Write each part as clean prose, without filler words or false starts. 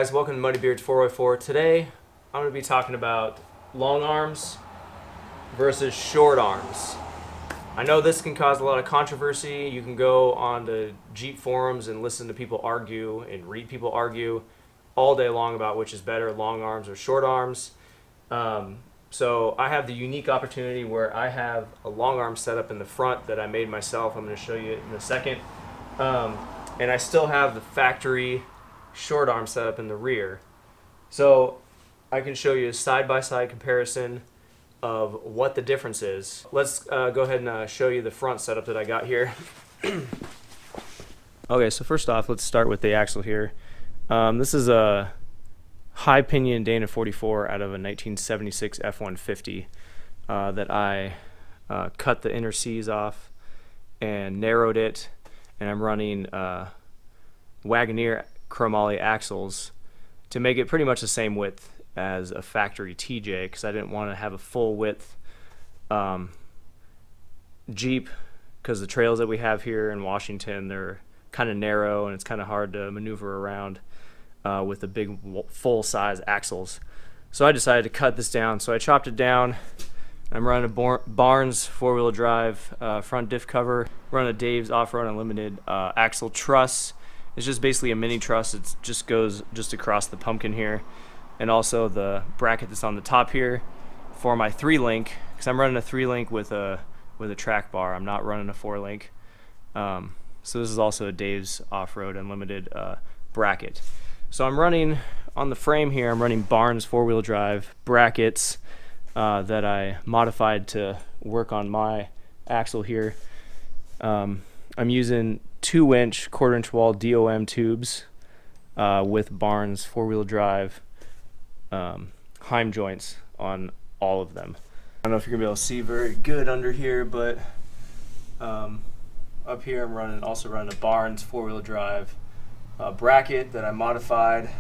guys, welcome to Muddybeard's 4x4. Today I'm going to be talking about long arms versus short arms. I know this can cause a lot of controversy. You can go on the Jeep forums and listen to people argue and read people argue all day long about which is better, long arms or short arms. So I have the unique opportunity where I have a long arm setup in the front that I made myself. I'm going to show you in a second. And I still have the factory short arm setup in the rear. So I can show you a side-by-side comparison of what the difference is. Let's go ahead and show you the front setup that I got here. Okay, so first off, let's start with the axle here. This is a high pinion Dana 44 out of a 1976 F-150 that I cut the inner C's off and narrowed it, and I'm running Wagoneer chromoly axles to make it pretty much the same width as a factory TJ, because I didn't want to have a full width Jeep, because the trails that we have here in Washington, they're kind of narrow and it's kind of hard to maneuver around with the big full-size axles. So I decided to cut this down. So I chopped it down. I'm running a Barnes four-wheel drive front diff cover. Running a Dave's Off-Road Unlimited axle truss. It's just basically a mini truss. It just goes just across the pumpkin here, and also the bracket that's on the top here for my 3-link, because I'm running a 3-link with a track bar. I'm not running a 4-link. So this is also a Dave's Off-Road Unlimited bracket. So I'm running on the frame here. I'm running Barnes four-wheel drive brackets that I modified to work on my axle here. I'm using 2-inch quarter-inch wall DOM tubes with Barnes four-wheel drive heim joints on all of them. I don't know if you're gonna be able to see very good under here, but up here I'm also running a Barnes four-wheel drive bracket that I modified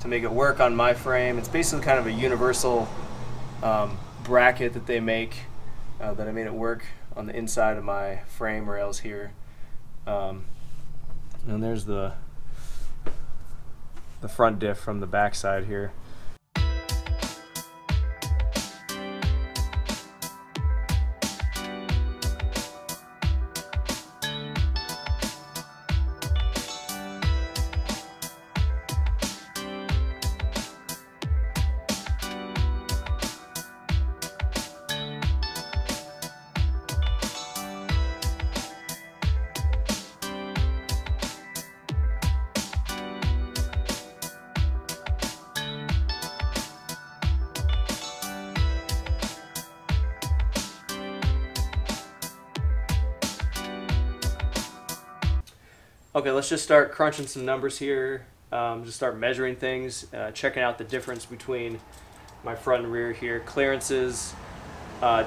to make it work on my frame. It's basically kind of a universal bracket that they make that I made it work on the inside of my frame rails here. And there's the front diff from the back side here. Okay, let's just start crunching some numbers here. Just start measuring things, checking out the difference between my front and rear here, clearances,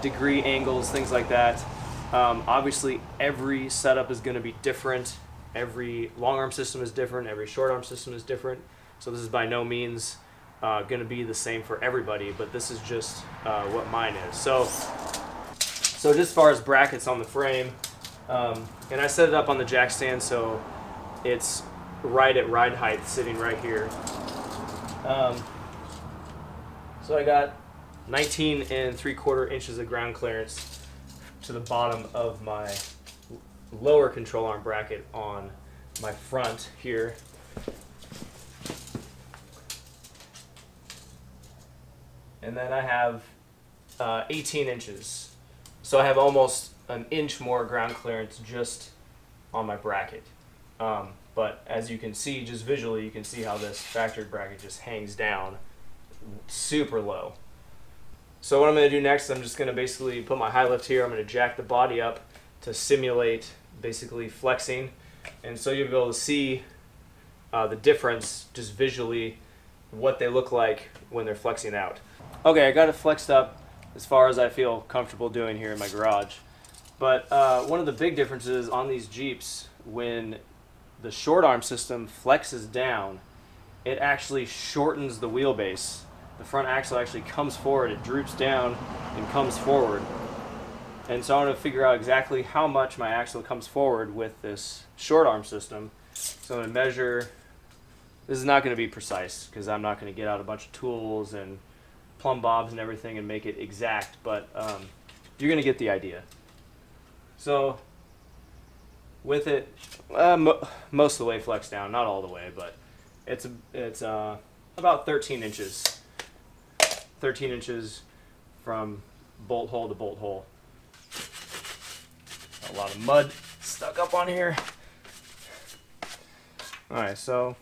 degree angles, things like that. Obviously, every setup is going to be different. Every long arm system is different. Every short arm system is different. So this is by no means going to be the same for everybody, but this is just what mine is. So just as far as brackets on the frame, and I set it up on the jack stand so it's right at ride height, sitting right here. So I got 19 3/4 inches of ground clearance to the bottom of my lower control arm bracket on my front here. And then I have 18 inches. So I have almost an inch more ground clearance just on my bracket. But as you can see, just visually, you can see how this factory bracket just hangs down super low. So what I'm going to do next, I'm just going to basically put my high lift here. I'm going to jack the body up to simulate basically flexing. And so you'll be able to see the difference just visually, what they look like when they're flexing out. Okay, I got it flexed up as far as I feel comfortable doing here in my garage. But one of the big differences on these Jeeps, when the short arm system flexes down, it actually shortens the wheelbase. The front axle actually comes forward, it droops down and comes forward. And so I want to figure out exactly how much my axle comes forward with this short arm system. So I'm going to measure This is not going to be precise because I'm not going to get out a bunch of tools and plumb bobs and everything and make it exact, but you're going to get the idea. So with it, most of the way flexed down, not all the way, but it's about 13 inches. 13 inches from bolt hole to bolt hole. A lot of mud stuck up on here. Alright, so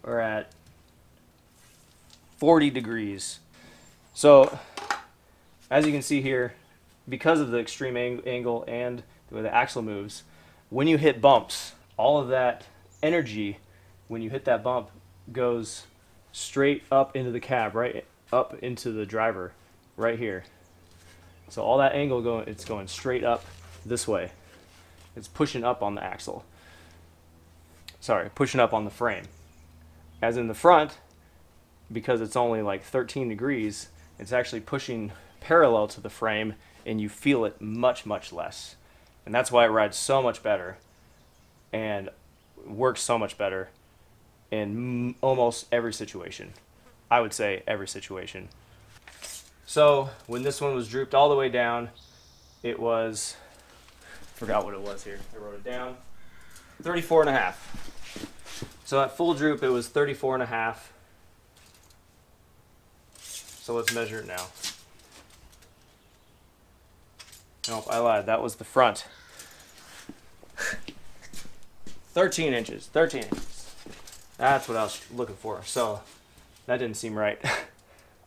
we're at 40 degrees. So as you can see here, because of the extreme angle and the way the axle moves, when you hit bumps, all of that energy, when you hit that bump, goes straight up into the cab, right up into the driver, right here. So all that angle it's going straight up this way. It's pushing up on the axle. Sorry, pushing up on the frame. As in the front, because it's only like 13 degrees, it's actually pushing parallel to the frame, and you feel it much, much less. And that's why it rides so much better and works so much better in almost every situation. I would say every situation. So when this one was drooped all the way down, it was, forgot what it was here, I wrote it down, 34.5. So at full droop it was 34.5. So let's measure it now. Nope, I lied, that was the front. 13 inches, 13 inches. That's what I was looking for, so that didn't seem right.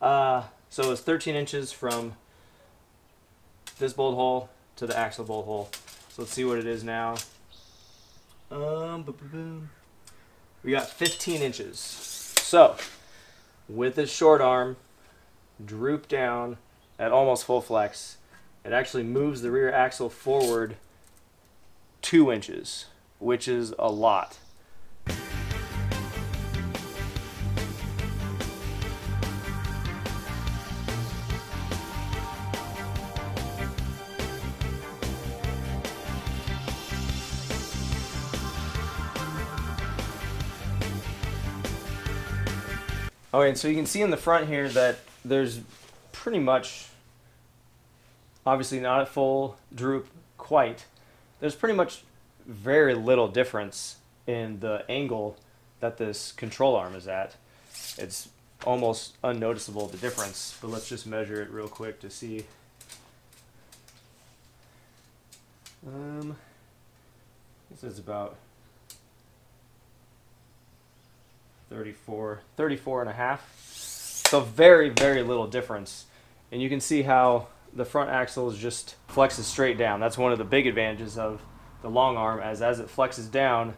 So it's 13 inches from this bolt hole to the axle bolt hole. So let's see what it is now. We got 15 inches. So with this short arm, droop down at almost full flex, it actually moves the rear axle forward 2 inches, which is a lot. Okay, and so you can see in the front here that there's pretty much, obviously not at full droop quite, there's pretty much very little difference in the angle that this control arm is at. It's almost unnoticeable, the difference, but let's just measure it real quick to see. This is about 34 and a half. So very, very little difference. And you can see how the front axle is just flexes straight down. That's one of the big advantages of the long arm, as it flexes down,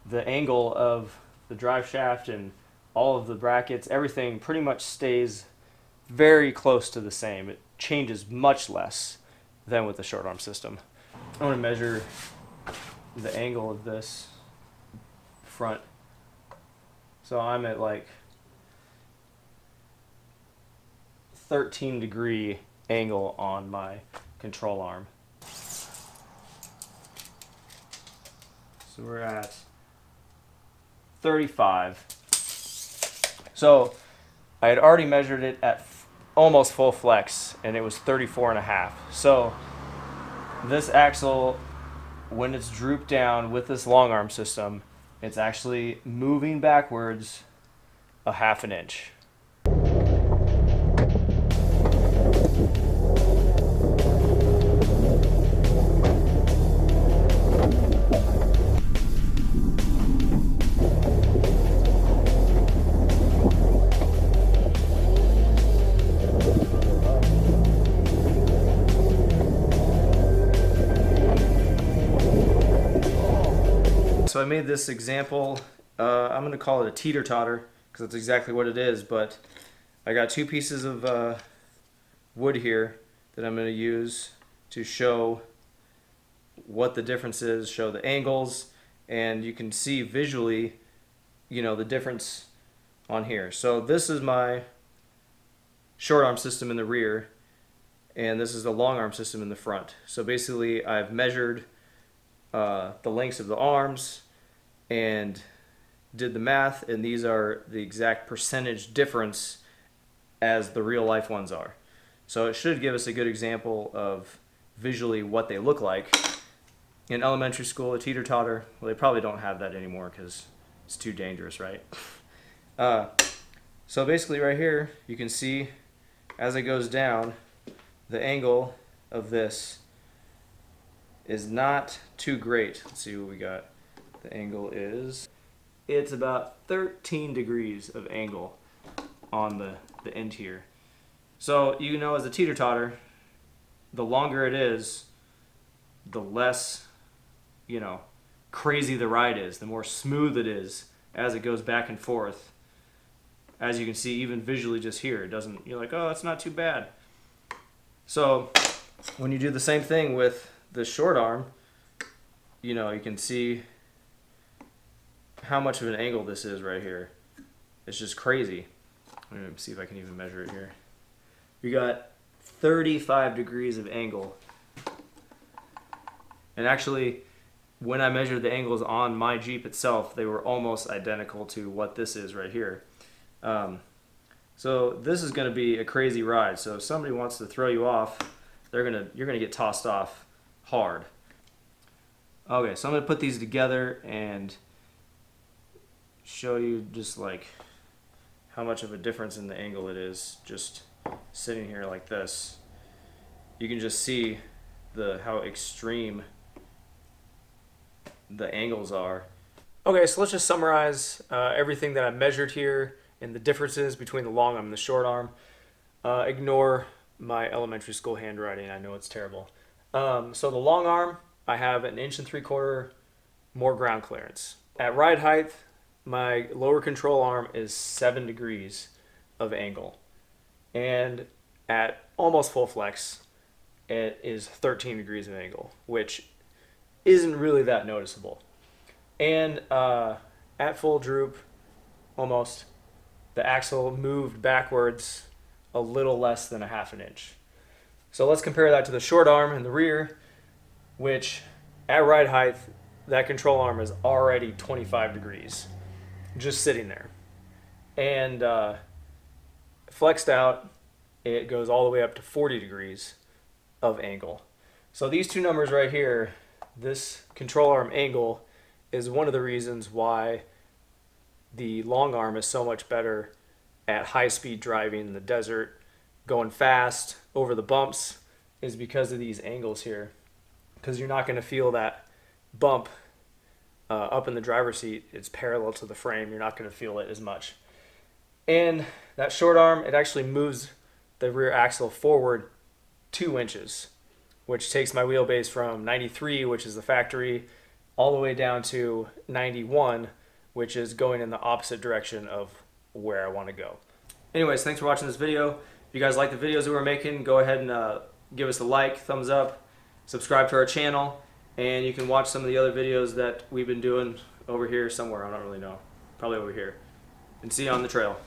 the angle of the drive shaft and all of the brackets, everything pretty much stays very close to the same. It changes much less than with the short arm system. I want to measure the angle of this front. So I'm at like 13-degree angle on my control arm. So we're at 35. So I had already measured it at almost full flex, and it was 34 and a half. So this axle, when it's drooped down with this long arm system, it's actually moving backwards a half an inch. So I made this example, I'm going to call it a teeter-totter, because that's exactly what it is, but I got two pieces of wood here that I'm going to use to show what the difference is, show the angles, and you can see visually, you know, the difference on here. So this is my short arm system in the rear, and this is the long arm system in the front. So basically I've measured the lengths of the arms and did the math, and these are the exact percentage difference as the real life ones are. So it should give us a good example of visually what they look like. In elementary school, a teeter-totter, well, they probably don't have that anymore because it's too dangerous, right? So basically right here, you can see as it goes down, the angle of this is not too great. Let's see what we got. The angle is, it's about 13 degrees of angle on the end here. So you know, as a teeter-totter, the longer it is, the less, you know, crazy the ride is, the more smooth it is as it goes back and forth. As you can see, even visually just here, it doesn't, you're like, oh, that's not too bad. So when you do the same thing with the short arm, you know, you can see how much of an angle this is right here. It's just crazy. Let me see if I can even measure it here. We got 35 degrees of angle. And actually, when I measured the angles on my Jeep itself, they were almost identical to what this is right here. So this is going to be a crazy ride. So if somebody wants to throw you off, you're gonna get tossed off hard. Okay, so I'm gonna put these together and show you just like how much of a difference in the angle it is. Just sitting here like this, you can just see how extreme the angles are. Okay, so let's just summarize everything that I measured here and the differences between the long arm and the short arm. Ignore my elementary school handwriting, I know it's terrible. So the long arm, I have 1 3/4 inches more ground clearance. At ride height, my lower control arm is 7 degrees of angle. And at almost full flex, it is 13 degrees of angle, which isn't really that noticeable. And at full droop, almost, the axle moved backwards a little less than 1/2 inch. So let's compare that to the short arm in the rear, which at ride height, that control arm is already 25 degrees, just sitting there. And flexed out, it goes all the way up to 40 degrees of angle. So these two numbers right here, this control arm angle is one of the reasons why the long arm is so much better at high speed driving in the desert, going fast over the bumps, is because of these angles here. Because you're not going to feel that bump up in the driver's seat. It's parallel to the frame. You're not going to feel it as much. And that short arm, it actually moves the rear axle forward 2 inches, which takes my wheelbase from 93, which is the factory, all the way down to 91, which is going in the opposite direction of where I want to go. Anyways, thanks for watching this video. If you guys like the videos that we're making, go ahead and give us a like, thumbs up, subscribe to our channel, and you can watch some of the other videos that we've been doing over here somewhere. I don't really know. Probably over here. And see you on the trail.